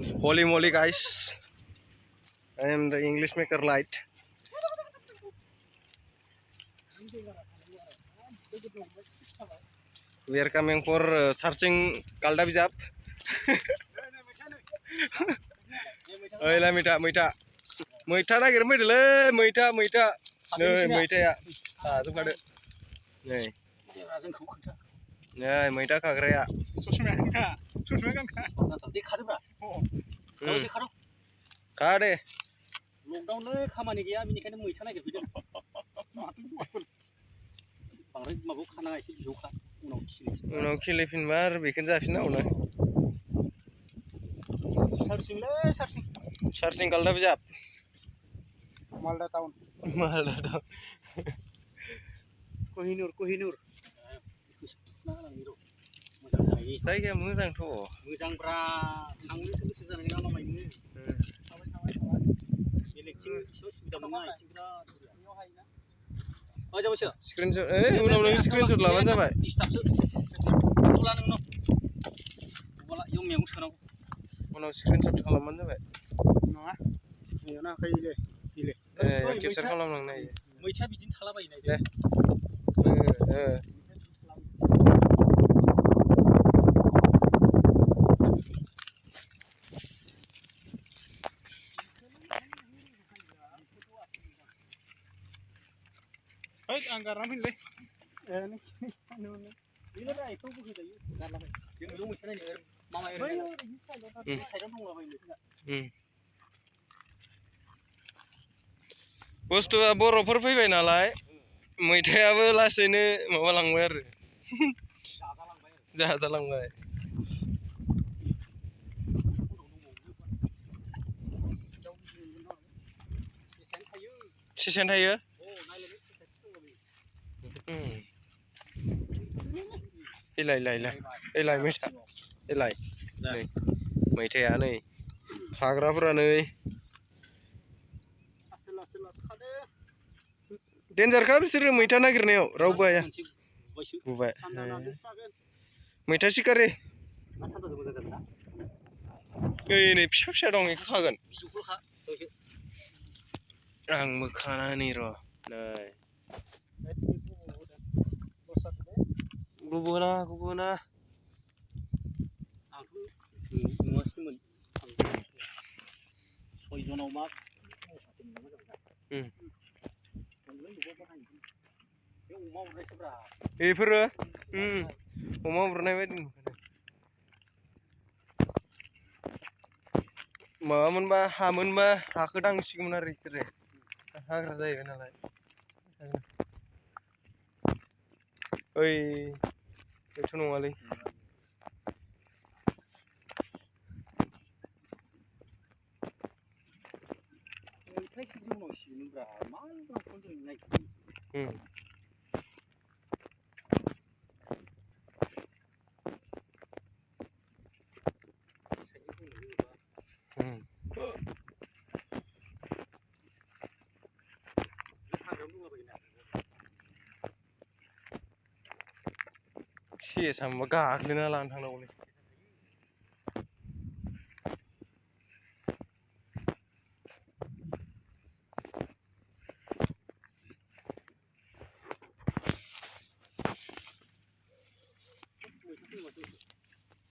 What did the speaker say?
Holy moly, guys! I am the English maker light. We are coming for searching Kalda Bijap. Oi lah Mita, Mita. Mita lagi remeh dulu, Mita, Mita. Nih, Mita ya. Ah, tuh ada. Nih. Nih, Mita kagak ya. Kade. Lockdown le खामानि गैया बेनिखायनो मैथा नागिरफैदों बांद्राय माबायाव खानाङा एसे बिजौखा उनाव खिलिफिनबा आरो बेखौनो जाफिनना उनाव सार्चिं Kalda Bijap Malda town Kohinoor जायगाया मोजांथ' मोजांब्रा थांनोसो गोसो जानाय नङा मामायनो बेलेगथिं सुबिदा मोना आथिं बिराद बेयाव हायोना जाबायसो स्क्रिनशट उनाव नों स्क्रिनशट लाबानो जाबाय डिस्टार्बसो थला नोंनाव अबाला इयाव मैगं सोनांगौ उनाव स्क्रिनशट खालामबानो जाबाय नङा बेयावनो आखाइ इले केपचार खालामलांनो हायो मैथा बिदिनो थालाबायो दे आं गारना फैनोलै बेनो दा एखौ बोखैजायो गारलाबाय जों बेयाव मैथा नायनो मामा ओरैनो साइडआव दंलाबायो मैथा बुस्थुआ बर'फोर फैबाय नालाय मैथायाबो लासैनो माबालांबाय आरो जाजालांबाय सेसेन थायो एलाय मैथा एलाय नै मैथाया नै खाग्राफोरा नै डेन्जारखा बिसोरो मैथा नागिरनायाव रावबो हाया बुबाय मैथा सिखारि नै फिसा फिसा दं बेखौ खागोन आंबो खानानै र' नै गुबुना आंथ' नुवासैमोन सयजनाव मा बेफोरो अमा उरनाय बायदि माबामोनबा हामोनबा हाखौ दांसिगौमोन आरो बिसोरो हाग्रा जाहैबाय नालाय ओइ बेथ' नङालै सेसा गाग्लिना लानो थांनांगौलै